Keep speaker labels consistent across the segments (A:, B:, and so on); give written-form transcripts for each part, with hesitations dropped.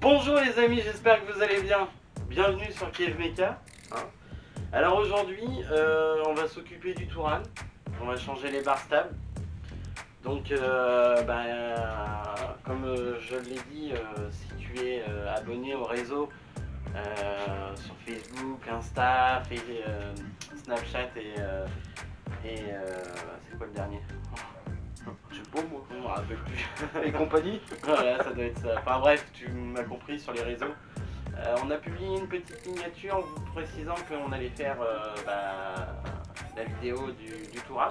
A: Bonjour les amis, j'espère que vous allez bien. Bienvenue sur Cave Mecha. Alors aujourd'hui, on va s'occuper du Touran. On va changer les barres stables. Donc, comme je l'ai dit, si tu es abonné au réseau sur Facebook, Insta, Snapchat et c'est quoi le dernier?
B: Je sais pas moi.
A: Je me rappelle plus.
B: Et compagnie.
A: Voilà, ça doit être ça. Enfin bref, tu m'as compris sur les réseaux. On a publié une petite miniature vous précisant qu'on allait faire la vidéo du Touran.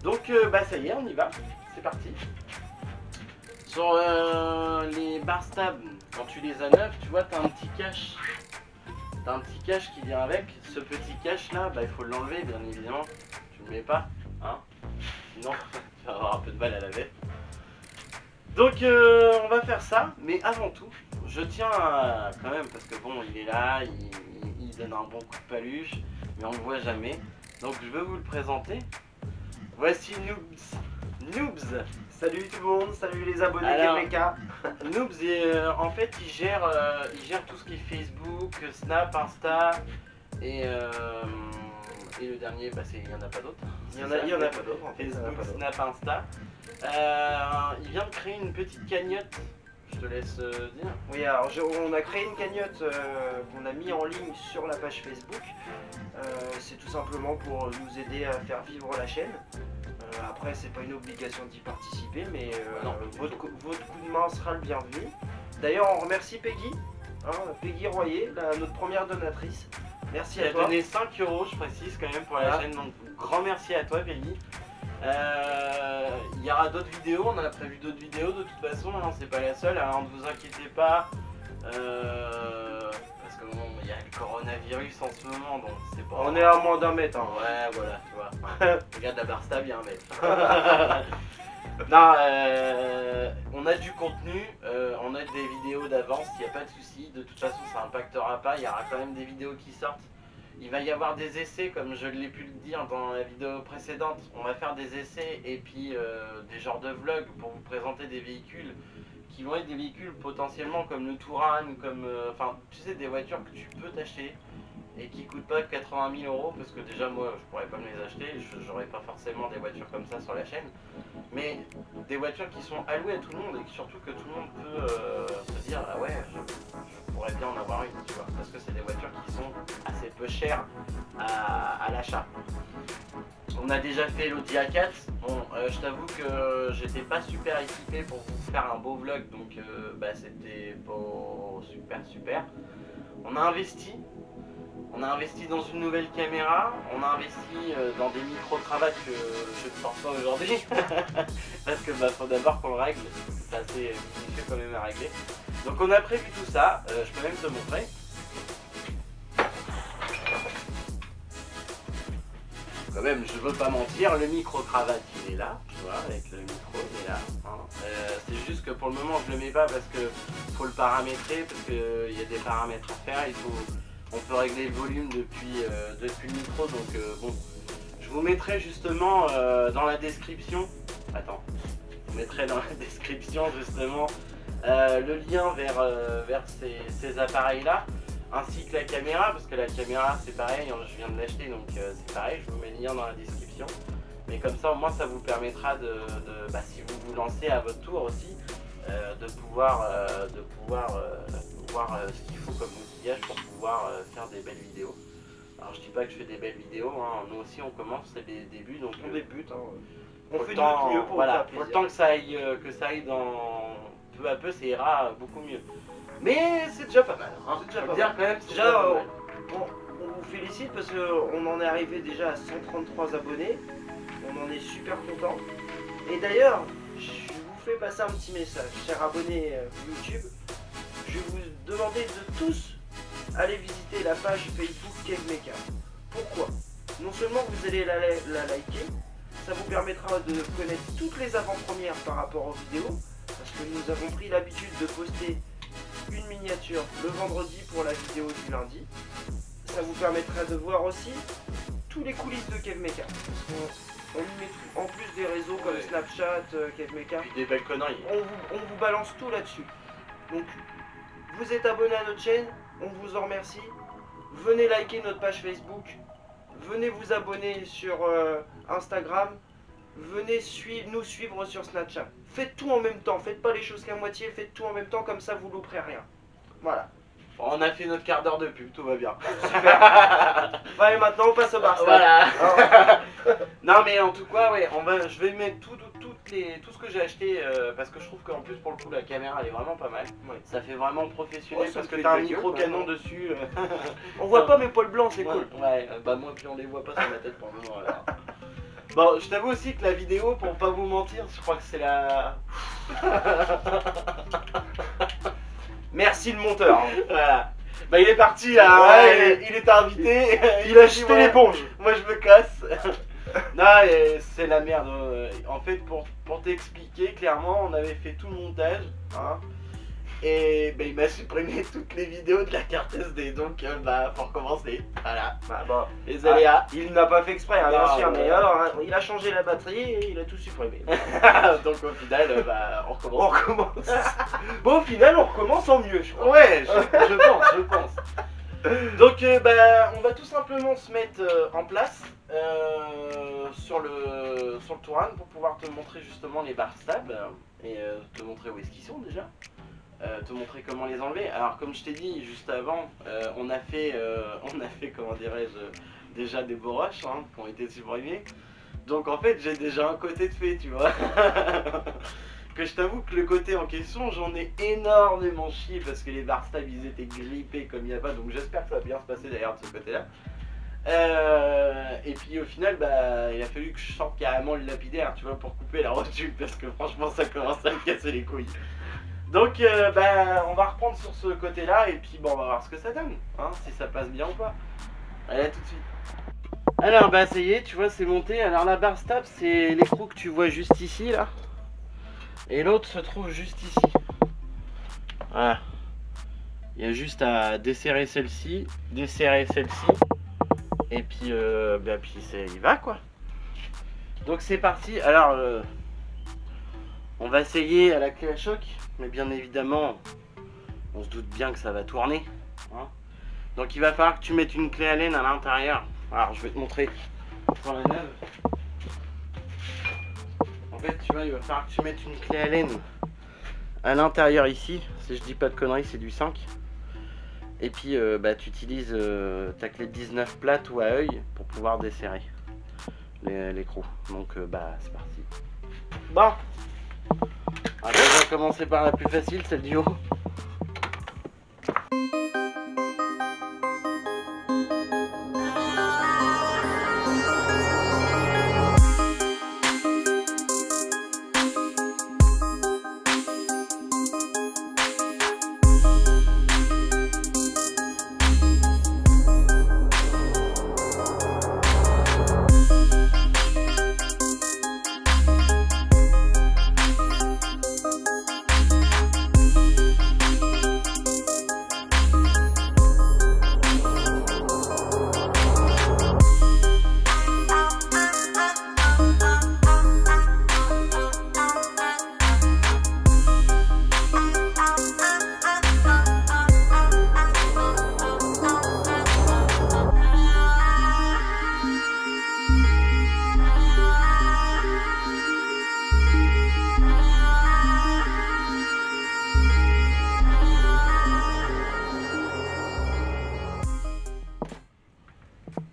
A: Donc ça y est, on y va. C'est parti. Sur les barres stables, quand tu les as neufs, tu vois, tu as un petit cache. T'as un petit cache qui vient avec. Ce petit cache là, il faut l'enlever bien évidemment. Tu ne le mets pas, hein. Sinon, tu vas avoir un peu de mal à laver. Donc on va faire ça, mais avant tout, je tiens à, quand même, parce que bon, il est là, il donne un bon coup de paluche, mais on le voit jamais. Donc je veux vous le présenter. Voici Noobs. Noobs.
B: Salut tout le monde, salut les abonnés
A: Alors,
B: Cave Mecha.
A: Noobs, en fait, il gère tout ce qui est Facebook, Snap, Insta, et le dernier, il n'y en a pas d'autres.
B: Il y en a pas d'autres.
A: Facebook, Snap, Insta. Il vient de créer une petite cagnotte, je te laisse dire.
B: Oui, alors on a créé une cagnotte qu'on a mis en ligne sur la page Facebook. C'est tout simplement pour nous aider à faire vivre la chaîne. Après, c'est pas une obligation d'y participer, mais votre coup de main sera le bienvenu. D'ailleurs, on remercie Peggy, Peggy Royer, notre première donatrice. Merci à toi.
A: Tu as donné 5 €, je précise quand même pour la chaîne, donc grand merci à toi Peggy. Il y aura d'autres vidéos, on a prévu d'autres vidéos de toute façon, c'est pas la seule, alors ne vous inquiétez pas, parce que bon, il y a le coronavirus en ce moment, donc c'est pas...
B: On est à moins d'1 mètre.
A: Ouais, voilà, tu vois. Regarde la barre stable, il y a 1 mètre. Non, on a du contenu, on a des vidéos d'avance, il n'y a pas de souci. De toute façon, ça n'impactera pas, il y aura quand même des vidéos qui sortent. Il va y avoir des essais, comme je l'ai pu le dire dans la vidéo précédente. On va faire des essais et puis des genres de vlogs pour vous présenter des véhicules qui vont être des véhicules potentiellement comme le Touran, comme tu sais, des voitures que tu peux t'acheter et qui coûtent pas 80 000 €, parce que déjà moi je pourrais pas me les acheter, j'aurais pas forcément des voitures comme ça sur la chaîne, mais des voitures qui sont allouées à tout le monde et surtout que tout le monde peut se dire ah ouais, je pourrais bien en avoir une, tu vois, parce que c'est des voitures qui sont assez peu chères à l'achat. On a déjà fait l'Audi A4. Bon, je t'avoue que j'étais pas super équipé pour vous faire un beau vlog, donc c'était pas super. On a investi dans une nouvelle caméra, on a investi dans des micro-cravates que je ne sors pas aujourd'hui, parce que faut d'abord qu'on le règle, c'est assez difficile quand même à régler. Donc on a prévu tout ça, je peux même te montrer. Quand même, je veux pas mentir, le micro-cravate il est là, tu vois, avec le micro il est là. C'est juste que pour le moment je le mets pas parce que faut le paramétrer, parce qu'il y a des paramètres à faire, on peut régler le volume depuis le micro, donc bon, je vous mettrai justement dans la description, je vous mettrai dans la description justement le lien vers ces appareils là, ainsi que la caméra, parce que la caméra c'est pareil, je viens de l'acheter, donc c'est pareil, je vous mets le lien dans la description, mais comme ça au moins ça vous permettra si vous vous lancez à votre tour aussi, de pouvoir voir ce qu'il faut comme outillage pour pouvoir faire des belles vidéos. Alors je dis pas que je fais des belles vidéos, nous aussi on commence, c'est les débuts, donc
B: on débute, on fait
A: de notre
B: mieux pour
A: voilà,
B: vous
A: pour le temps que ça aille dans peu à peu, ça ira beaucoup mieux. Mais c'est déjà pas mal,
B: C'est déjà
A: faut
B: pas
A: dire
B: mal.
A: quand même,
B: Déjà, on vous félicite parce qu'on en est arrivé déjà à 133 abonnés. On en est super content. Et d'ailleurs, je vous fais passer un petit message, chers abonnés YouTube. Je vais vous demander de tous aller visiter la page Facebook Cave Mecha. Pourquoi? Non seulement vous allez la liker, ça vous permettra de connaître toutes les avant-premières par rapport aux vidéos, parce que nous avons pris l'habitude de poster une miniature le vendredi pour la vidéo du lundi. Ça vous permettra de voir aussi tous les coulisses de Cave Mecha. On y met tout, en plus des réseaux comme Snapchat, Cave Mecha.
A: Puis des belles conneries.
B: On vous balance tout là-dessus. Donc vous êtes abonné à notre chaîne, on vous en remercie. Venez liker notre page Facebook. Venez vous abonner sur Instagram. Venez nous suivre sur Snapchat. Faites tout en même temps. Faites pas les choses qu'à moitié. Faites tout en même temps. Comme ça, vous louperez rien. Voilà.
A: On a fait notre quart d'heure de pub. Tout va bien.
B: Super. Allez, maintenant, on passe au bar.
A: Voilà. Non, mais en tout cas, ouais, je vais mettre tout ce que j'ai acheté parce que je trouve qu'en plus, pour le coup, la caméra elle est vraiment pas mal. Ouais. Ça fait vraiment professionnel parce que t'as un micro canon dessus.
B: On voit pas mes poils blancs, c'est cool.
A: Ouais, bah moi, puis on les voit pas sur ma tête pour le moment. Alors. Bon, je t'avoue aussi que la vidéo, pour pas vous mentir, je crois que c'est la...
B: Merci le monteur. Hein.
A: Voilà. Bah il est parti là, ouais, il était invité.
B: Il a jeté l'éponge.
A: Moi je me casse. Non, c'est la merde. En fait, pour t'expliquer, clairement, on avait fait tout le montage. Hein, et bah, il m'a supprimé toutes les vidéos de la carte SD. Donc bah faut recommencer. Voilà. Bah, bon, les aléas.
B: Il n'a pas fait exprès, hein, bien sûr. Mais alors, hein, il a changé la batterie et il a tout supprimé.
A: Donc au final, bah, on recommence.
B: On recommence. Bon, au final, on recommence en mieux, je crois.
A: Ouais, je pense. Donc bah, on va tout simplement se mettre en place sur le Touran pour pouvoir te montrer justement les bar stabs et te montrer où est-ce qu'ils sont déjà, te montrer comment les enlever. Alors comme je t'ai dit juste avant, on a fait comment dirais-je, déjà des beaux rushs hein, qui ont été supprimés. Donc en fait j'ai déjà un côté de fait, tu vois. Que je t'avoue que le côté en question, j'en ai énormément chié parce que les bar stabs ils étaient grippés comme il n'y a pas, donc j'espère que ça va bien se passer d'ailleurs de ce côté là. Et puis au final, bah, il a fallu que je sorte carrément le lapidaire, tu vois, pour couper la rotule parce que franchement ça commence à me casser les couilles. Donc bah, on va reprendre sur ce côté là et puis bon, on va voir ce que ça donne, hein, si ça passe bien ou pas. Allez, à tout de suite. Alors bah ça y est, tu vois, c'est monté. Alors la bar stab, c'est l'écrou que tu vois juste ici là. Et l'autre se trouve juste ici. Voilà. Il y a juste à desserrer celle-ci, et puis, bah, puis il va quoi. Donc c'est parti. Alors, on va essayer à la clé à choc, mais bien évidemment, on se doute bien que ça va tourner. Hein. Donc il va falloir que tu mettes une clé Allen à l'intérieur. Alors je vais te montrer sur la neuve. En fait, tu vois, il va falloir que tu mettes une clé Allen à l'intérieur ici. Si je dis pas de conneries, c'est du 5. Et puis, bah, tu utilises ta clé de 19 plate ou à œil pour pouvoir desserrer l'écrou. Donc, bah, c'est parti. Bon, on va commencer par la plus facile, celle du haut.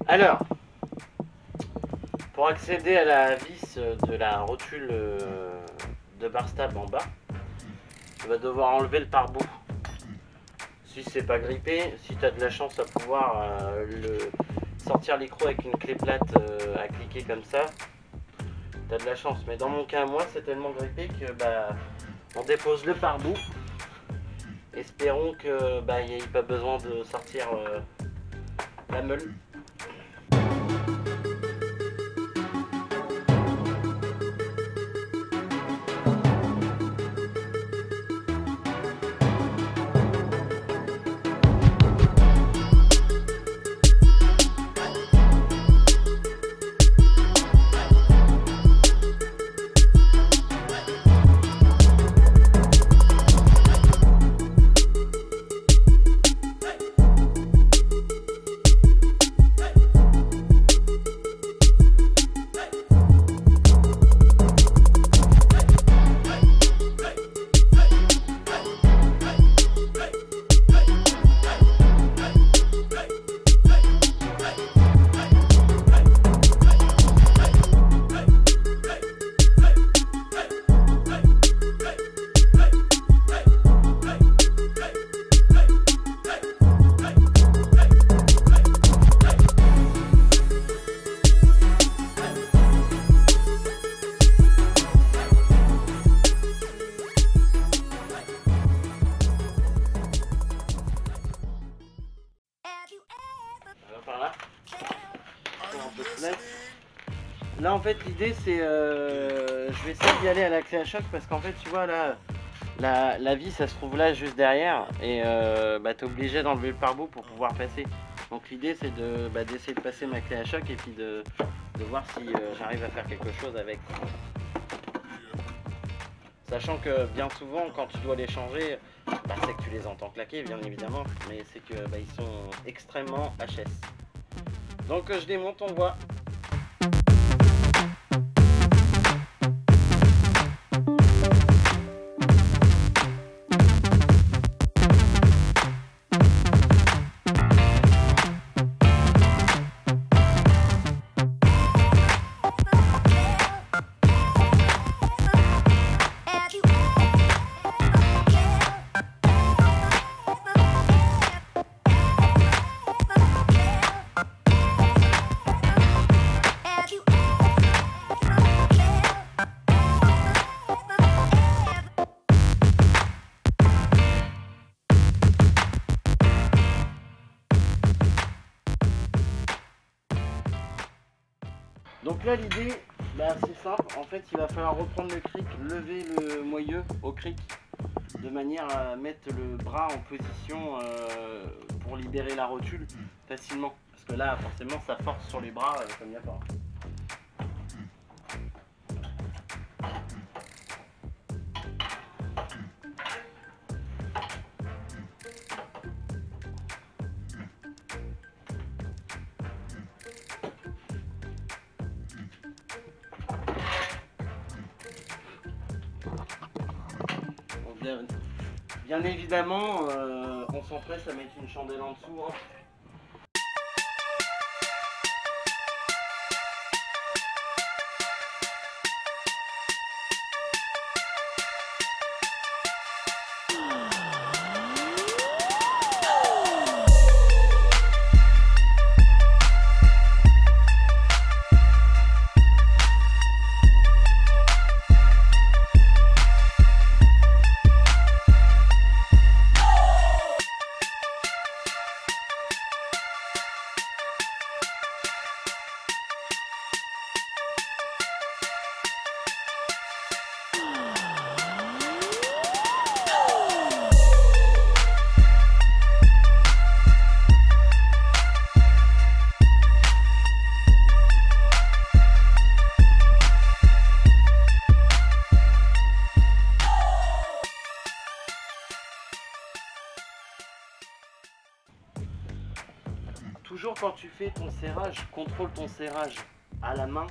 A: Alors, pour accéder à la vis de la rotule de bar stab en bas, tu vas devoir enlever le pare-bout. Si c'est pas grippé, si tu as de la chance à pouvoir sortir l'écrou avec une clé plate à cliquer comme ça, tu as de la chance. Mais dans mon cas, moi, c'est tellement grippé que bah, on dépose le pare-bout. Espérons que bah, il n'y ait pas besoin de sortir la meule. Là en fait l'idée c'est je vais essayer d'y aller à la clé à choc parce qu'en fait tu vois là la vis ça se trouve là juste derrière et bah, t'es obligé d'enlever le pare-boue pour pouvoir passer. Donc l'idée c'est de d'essayer de passer ma clé à choc et puis de voir si j'arrive à faire quelque chose avec. Sachant que bien souvent quand tu dois les changer, c'est que tu les entends claquer bien évidemment, mais c'est que ils sont extrêmement HS. Donc je démonte, on voit. Donc là l'idée c'est simple, en fait il va falloir reprendre le cric, lever le moyeu au cric de manière à mettre le bras en position pour libérer la rotule facilement. Parce que là forcément ça force sur les bras comme il n'y a pas. Bien évidemment, on s'empresse à mettre une chandelle en dessous. Hein. Toujours quand tu fais ton serrage, contrôle ton serrage à la main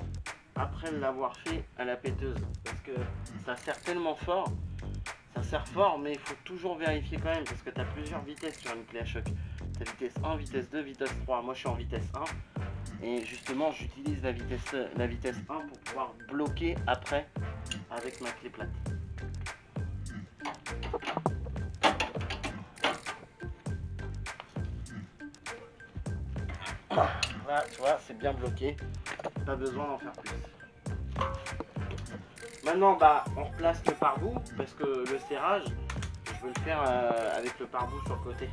A: après l'avoir fait à la péteuse. Parce que ça serre tellement fort, ça serre fort, mais il faut toujours vérifier quand même parce que tu as plusieurs vitesses sur une clé à choc. Tu as vitesse 1, vitesse 2, vitesse 3. Moi je suis en vitesse 1 et justement j'utilise la vitesse 1 pour pouvoir bloquer après avec ma clé plate. Là, tu vois, c'est bien bloqué. Pas besoin d'en faire plus. Maintenant, on replace le pare-boue parce que le serrage, je veux le faire avec le pare-boue sur le côté.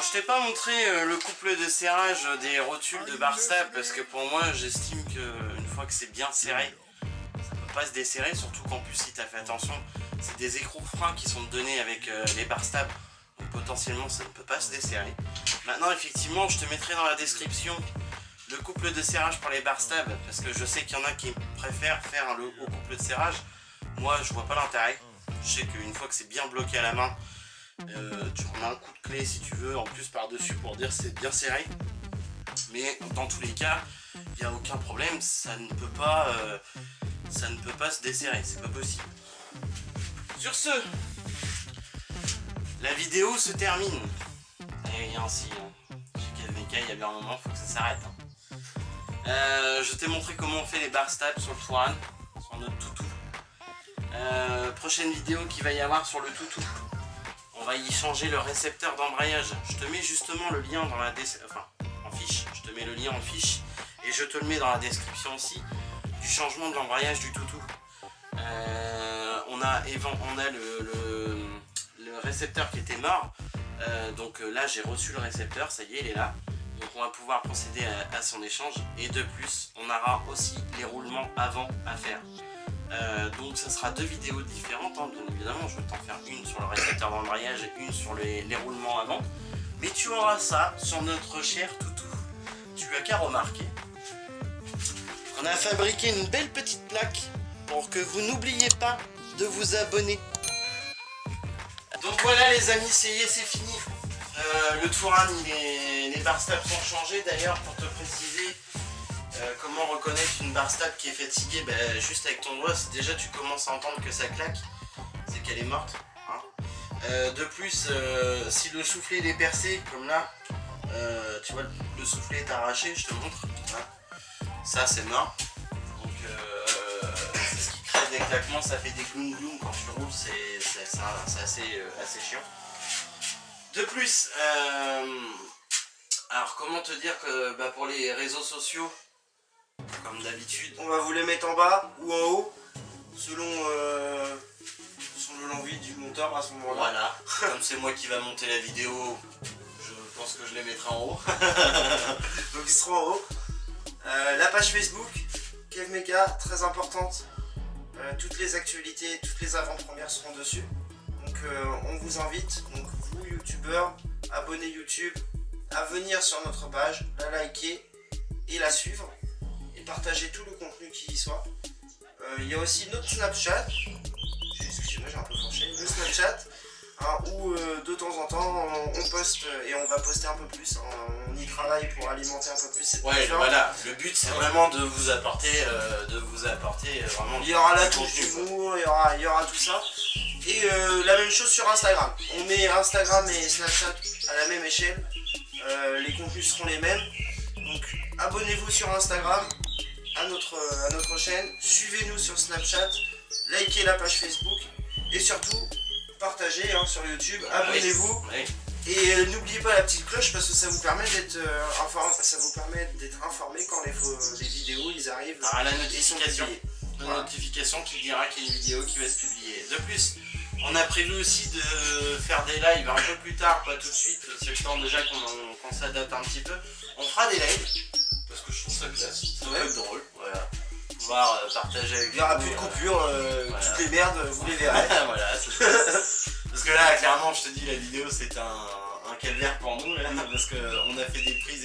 A: je t'ai pas montré le couple de serrage des rotules de bar stable parce que pour moi j'estime qu'une fois que c'est bien serré, ça peut pas se desserrer, surtout qu'en plus si tu as fait attention, c'est des écrous freins qui sont donnés avec les bar stables, donc potentiellement ça ne peut pas se desserrer. Maintenant effectivement je te mettrai dans la description le couple de serrage pour les bar stables parce que je sais qu'il y en a qui préfèrent faire le haut couple de serrage. Moi je vois pas l'intérêt, je sais qu'une fois que c'est bien bloqué à la main, tu remets un coup de clé si tu veux en plus par dessus pour dire c'est bien serré, mais dans tous les cas il n'y a aucun problème, ça ne peut pas se desserrer, c'est pas possible. Sur ce, la vidéo se termine et ainsi chez KVK il y a bien un moment, faut que ça s'arrête. Je t'ai montré comment on fait les bar stabs sur le Touran, sur notre toutou. Prochaine vidéo qu'il va y avoir sur le toutou, on va y changer le récepteur d'embrayage. Je te mets justement le lien dans la en fiche. Je te mets le lien en fiche et je te le mets dans la description aussi du changement de l'embrayage du toutou. On a le récepteur qui était mort. Donc là j'ai reçu le récepteur, ça y est, il est là. Donc on va pouvoir procéder à son échange. Et de plus, on aura aussi les roulements avant à faire. Donc ça sera deux vidéos différentes, hein, bien évidemment, je vais t'en faire une sur le récepteur d'embrayage et une sur les roulements avant. Mais tu auras ça sur notre cher toutou. Tu as qu'à remarquer. On a fabriqué une belle petite plaque pour que vous n'oubliez pas de vous abonner. Donc voilà les amis, c'est fini. Le Touran, les bar stabs sont changés d'ailleurs pour te préciser. Comment reconnaître une bar stab qui est fatiguée? Juste avec ton doigt, si déjà tu commences à entendre que ça claque, c'est qu'elle est morte. Hein. De plus, si le soufflet est percé, comme là, tu vois le soufflet est arraché, je te montre. Voilà. Ça c'est mort. Donc c'est ce qui crée des claquements, ça fait des gloum gloum quand tu roules, c'est assez chiant. De plus, alors comment te dire que pour les réseaux sociaux, comme d'habitude,
B: on va vous les mettre en bas ou en haut, selon l'envie du monteur à ce moment-là.
A: Voilà, comme c'est moi qui va monter la vidéo, je pense que je les mettrai en haut.
B: Donc ils seront en haut. La page Facebook, KevMecha, très importante. Toutes les actualités, toutes les avant-premières seront dessus. Donc on vous invite, donc vous youtubeurs, abonnez YouTube, à venir sur notre page, la liker et la suivre. Partager tout le contenu qui y soit. Il y a aussi notre Snapchat, excusez-moi j'ai un peu fourché, le Snapchat, hein, où de temps en temps on poste et on va poster un peu plus, hein, on y travaille pour alimenter un peu plus cette page.
A: Voilà, le but c'est vraiment de vous apporter vraiment.
B: Il y aura la touche d'humour, il y aura tout ça. Et la même chose sur Instagram. On met Instagram et Snapchat à la même échelle, les contenus seront les mêmes. Donc abonnez-vous sur Instagram, à notre chaîne, suivez-nous sur Snapchat, likez la page Facebook et surtout partagez sur YouTube, abonnez-vous. Oui. Et n'oubliez pas la petite cloche parce que ça vous permet d'être informé quand les vidéos ils arrivent.
A: La notification qui dira qu'il y a une vidéo qui va se publier. De plus, on a prévu aussi de faire des lives un peu plus tard, pas tout de suite, c'est le temps déjà qu'on s'adapte un petit peu. On fera des lives, parce que je trouve ça classe, ça va être drôle, voilà. Pouvoir partager avec vous.
B: Il n'y aura plus de coupure, voilà. Toutes les merdes, vous les verrez.
A: Voilà, c'est ça. Parce que là, clairement, je te dis, la vidéo c'est un calvaire pour nous, là, parce qu'on a fait des prises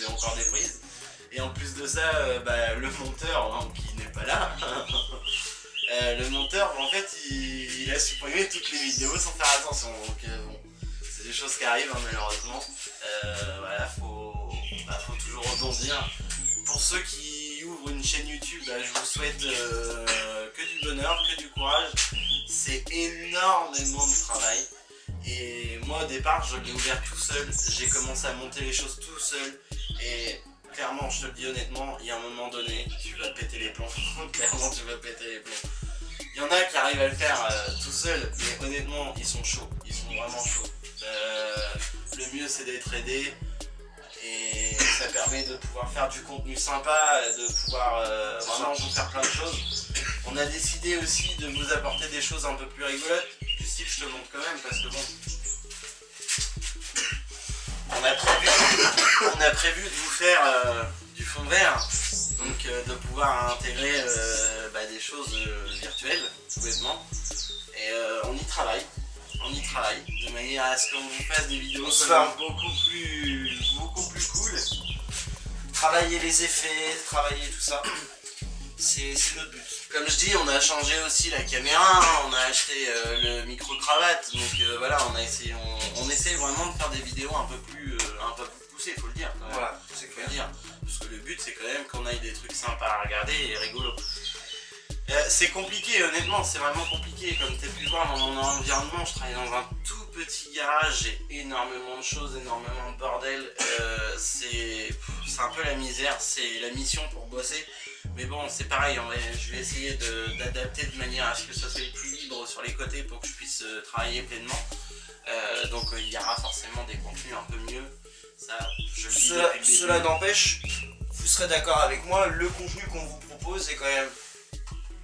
A: et encore des prises. Et en plus de ça, le monteur, hein, qui n'est pas là, le monteur, en fait, il a supprimé toutes les vidéos sans faire attention. Donc bon, c'est des choses qui arrivent, hein, malheureusement. Voilà, faut toujours rebondir. Pour ceux qui ouvrent une chaîne YouTube, je vous souhaite que du bonheur, que du courage. C'est énormément de travail. Et moi au départ, je l'ai ouvert tout seul. J'ai commencé à monter les choses tout seul. Et clairement, je te le dis honnêtement, il y a un moment donné, tu vas péter les plombs. Clairement, tu vas péter les plombs. Il y en a qui arrivent à le faire tout seul, mais honnêtement, ils sont chauds. Ils sont vraiment chauds. Le mieux, c'est d'être aidé. Et ça permet de pouvoir faire du contenu sympa, de pouvoir vraiment vous faire plein de choses. On a décidé aussi de vous apporter des choses un peu plus rigolotes. Du style, je te montre quand même, parce que bon... on a prévu de vous faire du fond vert, donc de pouvoir intégrer des choses virtuelles, tout bêtement. Et on y travaille, de manière à ce qu'on vous fasse des vidéos beaucoup plus cool.
B: Travailler les effets, travailler tout ça, c'est notre but.
A: Comme je dis, on a changé aussi la caméra, on a acheté le micro-cravate, donc voilà, on essaie vraiment de faire des vidéos un peu plus poussées, faut le dire. Quand même.
B: Voilà, c'est clair.
A: Parce que le but c'est quand même qu'on aille des trucs sympas à regarder et rigolos. C'est compliqué, honnêtement, c'est vraiment compliqué. Comme tu as pu voir dans mon environnement, je travaille dans un tout petit garage, j'ai énormément de choses, énormément de bordel. C'est un peu la misère, c'est la mission pour bosser. Mais bon, c'est pareil, je vais essayer d'adapter de manière à ce que ça soit plus libre sur les côtés pour que je puisse travailler pleinement. Donc il y aura forcément des contenus un peu mieux. Ça, je le dis depuis le début.
B: Cela n'empêche, vous serez d'accord avec moi, le contenu qu'on vous propose est quand même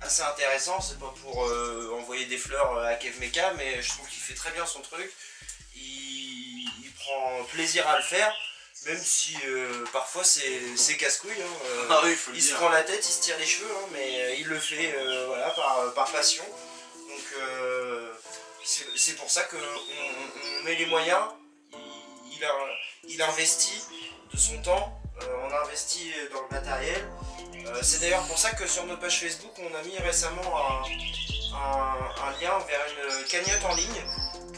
B: assez intéressant. C'est pas pour envoyer des fleurs à Kev Mecha, mais je trouve qu'il fait très bien son truc. Il prend plaisir à le faire. Même si parfois c'est casse-couille, hein,
A: ah oui,
B: il se prend la tête, il se tire les cheveux, hein, mais il le fait voilà, par passion. Donc c'est pour ça qu'on met les moyens, il investit de son temps, on investit dans le matériel. C'est d'ailleurs pour ça que sur notre page Facebook on a mis récemment un lien vers une cagnotte en ligne.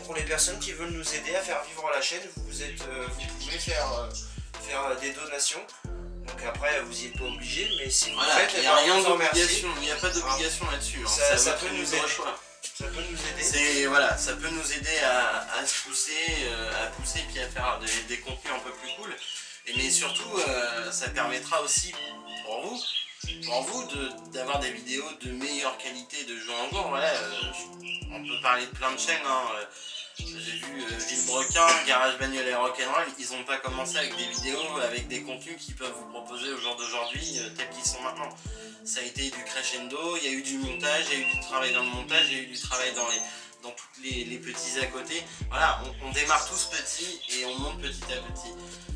B: Pour les personnes qui veulent nous aider à faire vivre la chaîne, vous pouvez faire des donations. Donc après, vous n'y êtes pas obligé, mais si vous
A: voilà,
B: faites,
A: il n'y a rien d'obligation, il n'y a pas d'obligation là-dessus. Hein.
B: Ça peut nous aider. Ça peut nous aider.
A: Voilà, ça peut nous aider à se pousser, puis à faire des contenus un peu plus cool. Mais surtout, ça permettra aussi pour vous d'avoir des vidéos de meilleure qualité de jeu en cours. Voilà, on peut parler de plein de chaînes. Hein. J'ai vu Villebrequin, Garage Bagnole et Rock'n'Roll, ils n'ont pas commencé avec des vidéos, avec des contenus qu'ils peuvent vous proposer au jour d'aujourd'hui, tels qu'ils sont maintenant. Ça a été du crescendo, il y a eu du montage, il y a eu du travail dans le montage, il y a eu du travail dans tous les petits à côté. Voilà, on démarre tous petits et on monte petit à petit.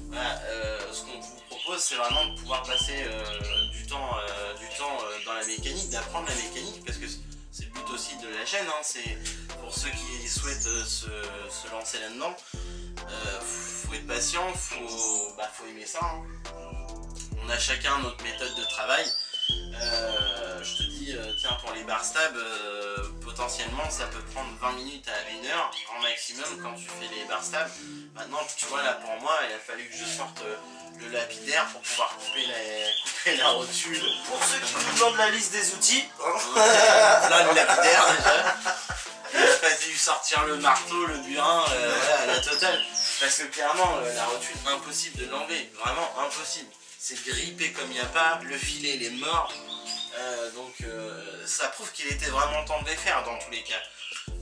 A: Voilà, ce qu'on vous propose, c'est vraiment de pouvoir passer du temps dans la mécanique, d'apprendre la mécanique, parce que c'est le but aussi de la chaîne, hein, c'est pour ceux qui souhaitent se lancer là-dedans. Faut être patient, faut aimer ça. Hein. On a chacun notre méthode de travail. Je te dis, tiens, pour les bar stabs, potentiellement ça peut prendre 20 minutes à 1 heure en maximum quand tu fais les bar stabs. Maintenant, tu vois, là pour moi, il a fallu que je sorte le lapidaire pour pouvoir couper la rotule.
B: Pour ceux qui nous demandent la liste des outils,
A: là le lapidaire déjà. Il a fallu sortir le marteau, le burin, voilà, la totale. Parce que clairement, la rotule, impossible de l'enlever, vraiment impossible. C'est grippé comme il n'y a pas, le filet il est mort. Donc ça prouve qu'il était vraiment temps de les faire dans tous les cas.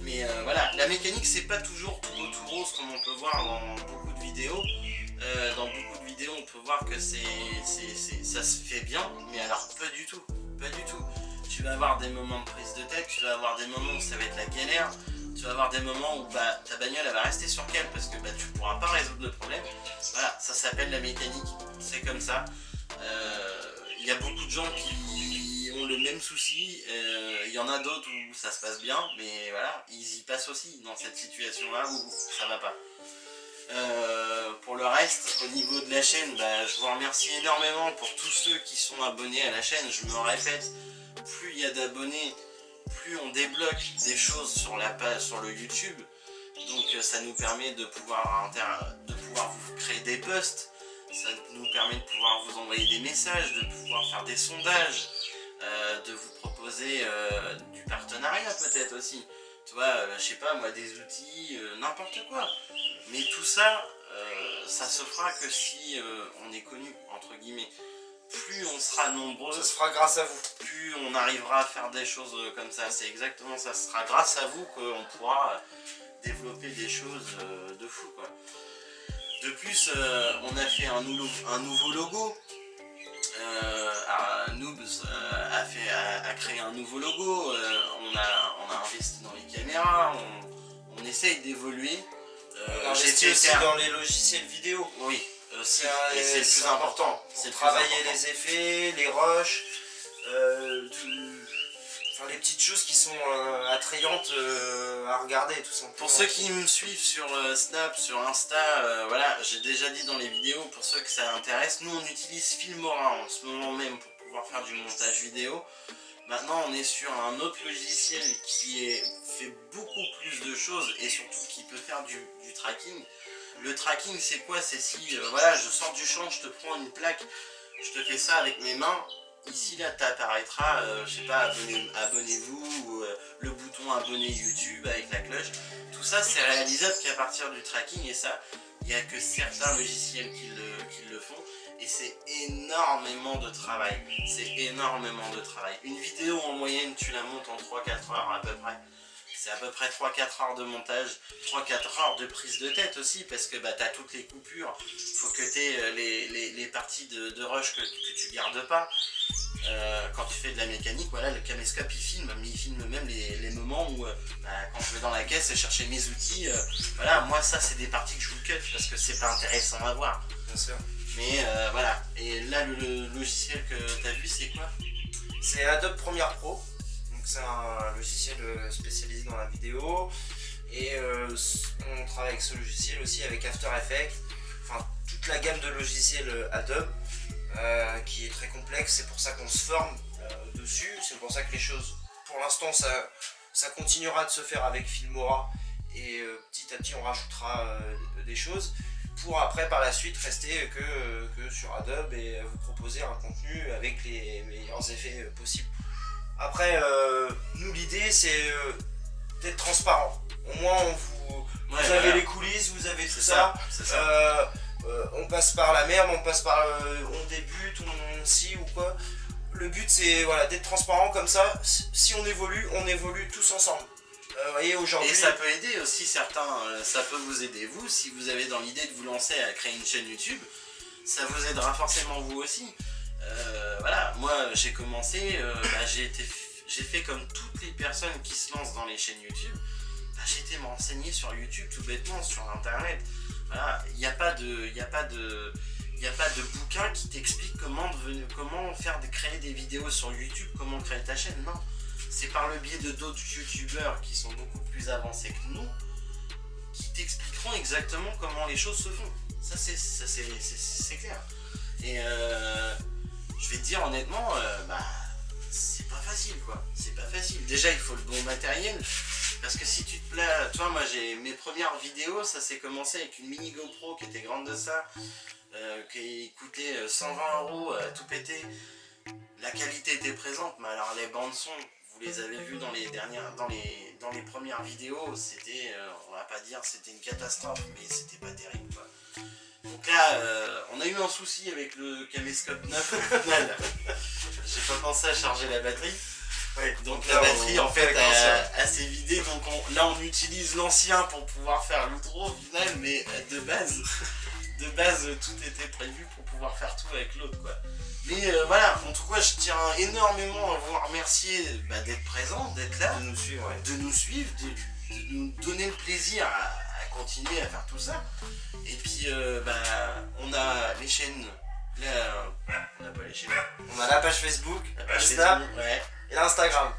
A: Mais voilà, la mécanique c'est pas toujours tout beau tout rose comme on peut voir dans beaucoup de vidéos. Dans beaucoup de vidéos on peut voir que ça se fait bien, mais alors pas du tout, pas du tout. Tu vas avoir des moments de prise de tête, tu vas avoir des moments où ça va être la galère, tu vas avoir des moments où ta bagnole elle va rester sur cale parce que tu pourras pas résoudre le problème. Voilà, ça s'appelle la mécanique, c'est comme ça. Il y a beaucoup de gens qui ont le même souci, il y en a d'autres où ça se passe bien, mais voilà, ils y passent aussi dans cette situation là où ça va pas. Pour le reste, au niveau de la chaîne, je vous remercie énormément pour tous ceux qui sont abonnés à la chaîne. Je me répète, plus il y a d'abonnés, plus on débloque des choses sur la page, sur le YouTube. Donc ça nous permet de pouvoir vous créer des posts, ça nous permet de pouvoir vous envoyer des messages, de pouvoir faire des sondages, de vous proposer du partenariat peut-être aussi. Tu vois, je sais pas moi, des outils, n'importe quoi. Mais tout ça, ça se fera que si on est connu, entre guillemets. Plus on sera nombreux,
B: ça se fera grâce à vous.
A: Plus on arrivera à faire des choses comme ça. C'est exactement ça. Ce sera grâce à vous qu'on pourra développer des choses de fou, quoi. De plus, on a fait un nouveau logo. Noobs a créé un nouveau logo. On a investi dans les caméras. On essaye d'évoluer.
C: On investit aussi dans les logiciels vidéo.
A: Oui, aussi.
C: Et
A: Et c'est le plus important.
C: C'est travailler les effets, les rushs, enfin, les petites choses qui sont attrayantes à regarder tout simplement.
A: Pour ceux qui me suivent sur Snap, sur Insta, voilà, j'ai déjà dit dans les vidéos, pour ceux que ça intéresse, nous on utilise Filmora en ce moment même pour pouvoir faire du montage vidéo. Maintenant on est sur un autre logiciel qui fait beaucoup plus de choses et surtout qui peut faire du tracking. Le tracking c'est quoi? C'est si voilà, je sors du champ, je te prends une plaque, je te fais ça avec mes mains. Ici là t'apparaîtra, je sais pas, abonnez-vous ou le bouton abonner YouTube avec la cloche. Tout ça c'est réalisable qu'à partir du tracking et ça, il n'y a que certains logiciels qui le font. Et c'est énormément de travail. C'est énormément de travail. Une vidéo en moyenne tu la montes en 3-4 heures à peu près. C'est à peu près 3-4 heures de montage, 3-4 heures de prise de tête aussi, parce que bah, tu as toutes les coupures, il faut que tu aies les parties de rush que tu gardes pas. Quand tu fais de la mécanique, voilà, le caméscope il filme même les moments où quand je vais dans la caisse et chercher mes outils, voilà, moi ça c'est des parties que je vous cut parce que c'est pas intéressant à voir.
C: Bien sûr.
A: Mais voilà, et là le logiciel que tu as vu c'est quoi?
C: C'est Adobe Premiere Pro. C'est un logiciel spécialisé dans la vidéo et on travaille avec ce logiciel aussi avec After Effects, enfin toute la gamme de logiciels Adobe qui est très complexe, c'est pour ça qu'on se forme dessus, c'est pour ça que les choses, pour l'instant ça continuera de se faire avec Filmora et petit à petit on rajoutera des choses pour après par la suite rester que sur Adobe et vous proposer un contenu avec les meilleurs effets possibles. Après, nous l'idée c'est d'être transparent. Au moins vous avez les coulisses, vous avez tout ça. On passe par la merde, on passe par on débute, on scie ou quoi. Le but c'est voilà, d'être transparent comme ça. Si on évolue tous ensemble. Voyez, aujourd'hui.
A: Et ça peut aider aussi certains, ça peut vous aider vous, si vous avez dans l'idée de vous lancer à créer une chaîne YouTube, ça vous aidera forcément vous aussi. Voilà, moi j'ai commencé, j'ai fait comme toutes les personnes qui se lancent dans les chaînes YouTube, j'ai été me renseigner sur YouTube tout bêtement, sur internet. Voilà, il n'y a pas de bouquin qui t'explique comment créer des vidéos sur YouTube, comment créer ta chaîne, non. C'est par le biais de d'autres youtubeurs qui sont beaucoup plus avancés que nous, qui t'expliqueront exactement comment les choses se font. Ça c'est clair. Et je vais te dire honnêtement, c'est pas facile quoi. C'est pas facile. Déjà il faut le bon matériel. Parce que si tu te plais, toi moi j'ai mes premières vidéos, ça s'est commencé avec une mini GoPro qui était grande de ça, qui coûtait 120 € tout pété. La qualité était présente, mais alors les bandes son, vous les avez vues dans les premières vidéos, c'était, on va pas dire c'était une catastrophe, mais c'était pas terrible quoi. Donc là, on a eu un souci avec le caméscope neuf au final. J'ai pas pensé à charger la batterie. Ouais, donc la batterie en fait a s'est vidée, donc là on utilise l'ancien pour pouvoir faire l'outro au final, mais de base tout était prévu pour pouvoir faire tout avec l'autre quoi. Mais voilà, en tout cas je tiens énormément à vous remercier d'être présent, d'être là,
C: de nous suivre, ouais.
A: de nous donner le plaisir à continuer à faire tout ça. Et puis on a les chaînes, là on n'a pas les chaînes.
C: On a la page Facebook,
A: la page
C: Insta,
A: Facebook, ouais.
C: Et l'Instagram.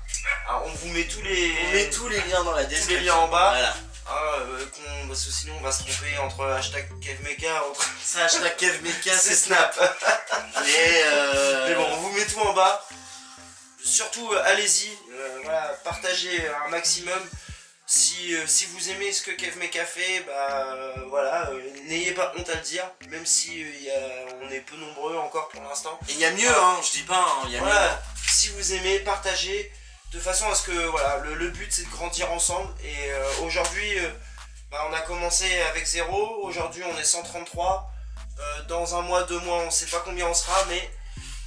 C: Alors on vous met tous les
A: liens dans la description.
C: Tous les liens en bas.
A: Voilà.
C: Parce que sinon on va se tromper entre hashtag KevMecha,
A: ça hashtag KevMecha c'est Snap.
C: Mais bon, on vous met tout en bas. Surtout allez-y, voilà, partagez un maximum. Si vous aimez ce que KevMecha fait, voilà, n'ayez pas honte à le dire, même si on est peu nombreux encore pour l'instant.
A: Et il y a mieux, hein, je dis pas, il y a
C: voilà,
A: mieux.
C: Si vous aimez, partagez, de façon à ce que voilà, le but c'est de grandir ensemble. Et aujourd'hui, on a commencé avec 0, aujourd'hui on est 133. Dans un mois, 2 mois, on sait pas combien on sera, mais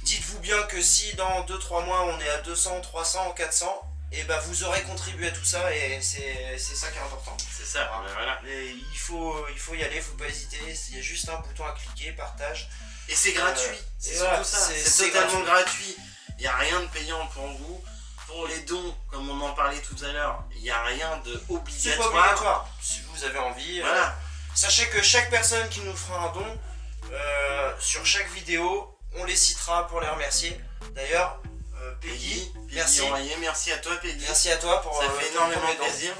C: dites-vous bien que si dans 2-3 mois on est à 200, 300, 400, et vous aurez contribué à tout ça et c'est ça qui est important.
A: C'est ça, voilà.
C: Et il faut y aller, il faut pas hésiter, il y a juste un bouton à cliquer, partage.
A: Et c'est gratuit, c'est
C: voilà,
A: surtout ça, c'est totalement gratuit. Il n'y a rien de payant pour vous.
D: pour les dons, comme on en parlait tout à l'heure, il n'y a rien de
C: C'est pas
D: obligatoire.
C: obligatoire. Si vous avez envie.
D: Voilà.
C: Sachez que chaque personne qui nous fera un don, sur chaque vidéo, on les citera pour les remercier. D'ailleurs, Peggy, merci.
D: Merci à toi, Peggy.
C: Merci à toi pour
D: Ça fait
C: ton
D: énormément
C: premier don.
D: plaisir.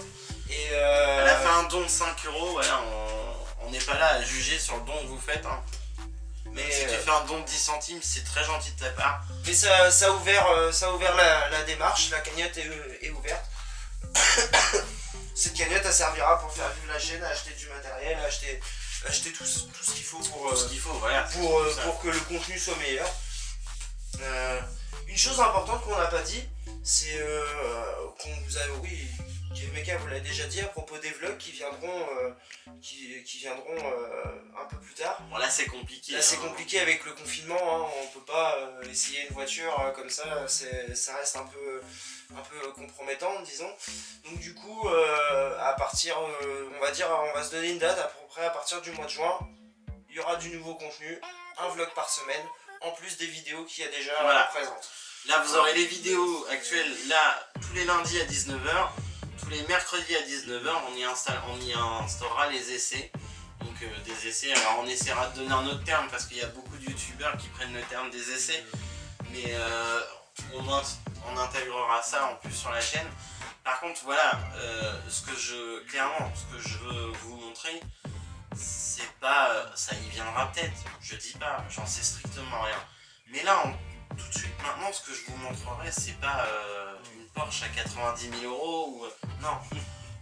C: Et
D: Elle a fait un don de 5 €. Voilà, on n'est pas là à juger sur le don que vous faites. Hein. Mais si tu fais un don de 10 centimes, c'est très gentil de ta part.
C: Mais ça a ouvert la démarche, la cagnotte est ouverte. Cette cagnotte, elle servira pour faire vivre la chaîne, à acheter du matériel, à acheter tout ce qu'il faut pour,
D: Tout ce qu'il faut, voilà.
C: pour que le contenu soit meilleur. Une chose importante qu'on n'a pas dit, c'est qu'on vous a, oui, Kevmeka vous l'a déjà dit à propos des vlogs qui viendront, un peu plus tard.
D: Bon, là c'est compliqué.
C: Là c'est compliqué avec le confinement, hein, on peut pas essayer une voiture comme ça, ça reste un peu compromettant, disons. Donc du coup, à partir, on va se donner une date, à peu près à partir du mois de juin, il y aura du nouveau contenu, un vlog par semaine, en plus des vidéos qu'il y a déjà présentes.
D: Là vous aurez les vidéos actuelles, là, tous les lundis à 19 h, tous les mercredis à 19 h, on y installera les essais. Donc des essais, alors on essaiera de donner un autre terme parce qu'il y a beaucoup de youtubeurs qui prennent le terme des essais. Mais on intégrera ça en plus sur la chaîne. Par contre voilà, ce que je veux vous montrer, c'est pas, ça y viendra peut-être, je dis pas, j'en sais strictement rien. Mais là, tout de suite maintenant, ce que je vous montrerai, c'est pas une Porsche à 90 000 € ou... non,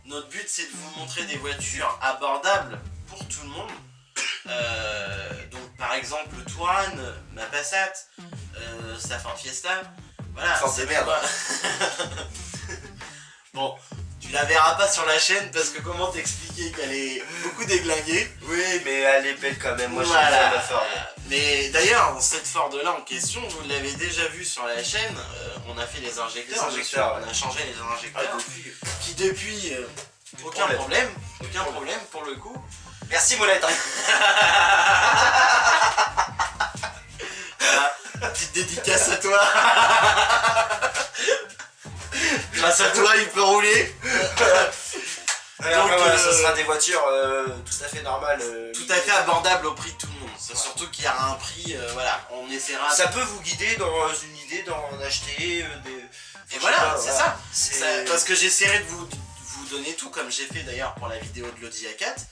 D: notre but c'est de vous montrer des voitures abordables pour tout le monde. Donc par exemple le Touran, ma Passat, sa Ford Fiesta, voilà,
C: Ford de merde.
D: Bon, tu la verras pas sur la chaîne parce que comment t'expliquer qu'elle est beaucoup déglinguée.
C: Oui, mais elle est belle quand même, moi
D: Voilà.
C: j'aime la Ford.
D: Mais d'ailleurs, cette Ford là en question, vous l'avez déjà vu sur la chaîne, on a fait les injecteurs, dessus,
C: ouais.
D: on a changé les injecteurs, qui depuis, aucun problème pour le coup.
C: Merci Molette.
D: Voilà, petite dédicace à toi. Grâce à toi, il peut rouler.
C: Alors,
D: Donc,
C: voilà, ce sera des voitures tout à fait normales.
D: Tout à fait abordable au prix de tout le monde. C'est surtout qu'il y aura un prix, voilà, on essaiera.
C: Ça peut vous guider dans une idée d'en acheter des.
D: Et voilà, c'est ça. Parce
C: que
D: que j'essaierai de vous donner tout, comme j'ai fait d'ailleurs pour la vidéo de l'Audi A4.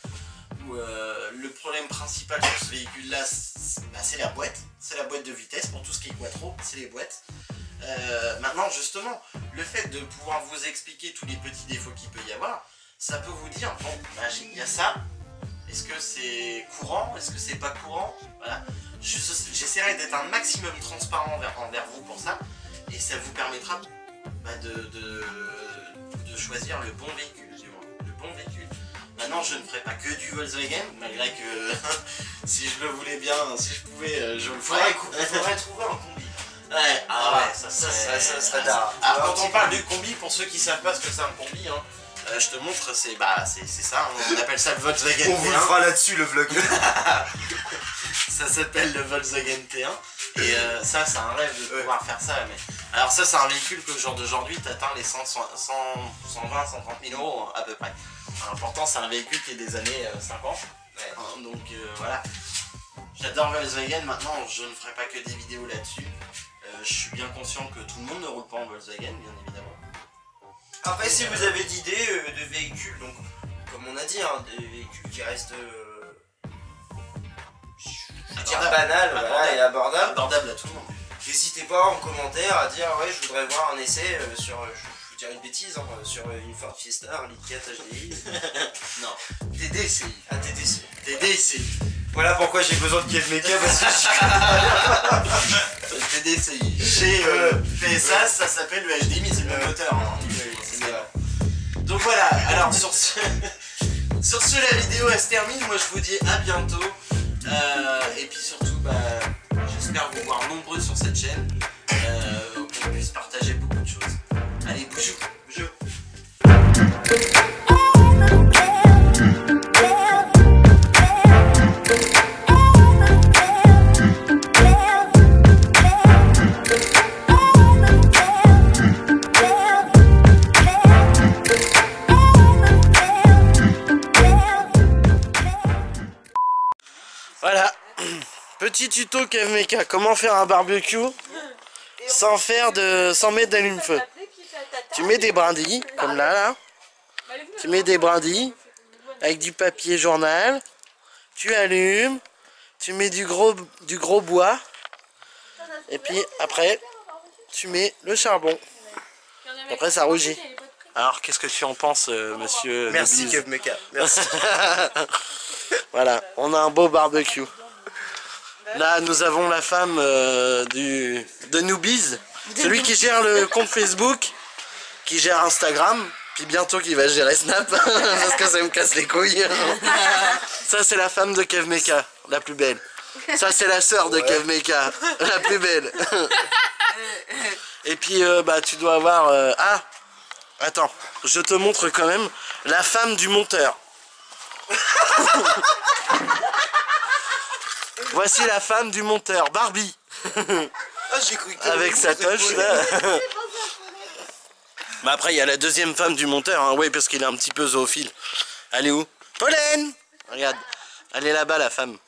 D: Où le problème principal sur ce véhicule là, c'est la boîte. C'est la boîte de vitesse. Pour tout ce qui est quattro, c'est les boîtes. Maintenant justement, le fait de pouvoir vous expliquer tous les petits défauts qu'il peut y avoir, ça peut vous dire, bon, bah, il y a ça, est-ce que c'est courant, est-ce que c'est pas courant, voilà. J'essaierai d'être un maximum transparent envers vous pour ça, et ça vous permettra bah, de choisir le bon véhicule, du moins, le bon véhicule. Maintenant, je ne ferai pas que du Volkswagen, malgré que si je le voulais bien, si je pouvais, je le ferais.
C: il faudrait trouver un combi.
D: Ouais, ça
C: serait d'art.
D: Alors, quand on parle du combi, pour ceux qui savent pas ce que c'est un combi, hein, je te montre, c'est ça, hein, on appelle ça le Volkswagen T1.
C: On vous le fera là-dessus le vlog.
D: Ça s'appelle le Volkswagen T1. Et ça, c'est un rêve de pouvoir faire ça. Mais... alors ça, c'est un véhicule que, genre d'aujourd'hui, t'atteins les 120, 130 000 € à peu près. L'important, c'est un véhicule qui est des années 50. Ouais. Hein, donc voilà. J'adore Volkswagen. Maintenant, je ne ferai pas que des vidéos là-dessus. Je suis bien conscient que tout le monde ne roule pas en Volkswagen, bien évidemment.
C: Après, si vous avez d'idées de véhicules, donc comme on a dit, hein, des véhicules qui restent banal, voilà, et
D: abordable à tout le monde.
C: N'hésitez pas en commentaire à dire ouais, je voudrais voir un essai sur, je vous dirais une bêtise, hein, sur une Ford Fiesta, un Lead 4 HDI.
D: Non, TDCi.
C: Un TDCi.
D: TDCi.
C: Voilà pourquoi j'ai besoin de Kevmeka parce que je
D: TDCi. Chez PSA, ça s'appelle le HDI, mais c'est le même moteur. Hein. Donc voilà, alors sur ce, la vidéo elle se termine. Moi je vous dis à bientôt. Et puis surtout, bah, j'espère vous voir nombreux sur cette chaîne. Qu'on puisse partager beaucoup de choses. Allez, bougez.
E: Yeah. tuto Kev Mecha. Comment faire un barbecue sans mettre d'allume-feu. Tu mets des brindilles, comme là. Tu mets des brindilles avec du papier journal. Tu allumes. Tu mets du gros bois. Et puis après, tu mets le charbon. Après, ça rougit. Alors, qu'est-ce que tu en penses, monsieur?
C: Merci Kev Mecha. Merci.
E: Voilà, on a un beau barbecue. Là, nous avons la femme de Noobies, celui qui gère le compte Facebook, qui gère Instagram, puis bientôt qui va gérer Snap, parce que ça me casse les couilles. Ça, c'est la femme de Kev Mecha, la plus belle. Ça, c'est la sœur de Kev Mecha, la plus belle. Et puis, bah, tu dois avoir... Ah, attends, je te montre quand même la femme du monteur. Voici la femme du monteur, Barbie.
C: Ah, j'ai cru que
E: avec sa toche là. Mais après il y a la deuxième femme du monteur, hein. Oui, parce qu'il est un petit peu zoophile. Elle est où? Pollen. Regarde, elle est là-bas la femme.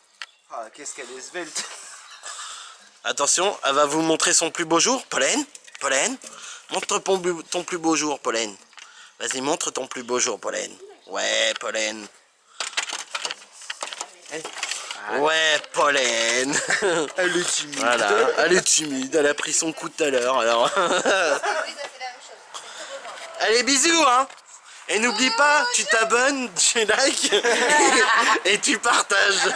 C: Ah, qu'est-ce qu'elle est svelte.
E: Attention, elle va vous montrer son plus beau jour. Pollen, Pollen, montre ton plus beau jour, Pollen. Vas-y, montre ton plus beau jour, Pollen. Ouais, Pollen. Ouais, Pollen.
C: Elle est timide.
E: Voilà, elle est timide, elle a pris son coup tout à l'heure, alors. Allez, bisous, hein. Et n'oublie pas, tu t'abonnes, tu likes et tu partages.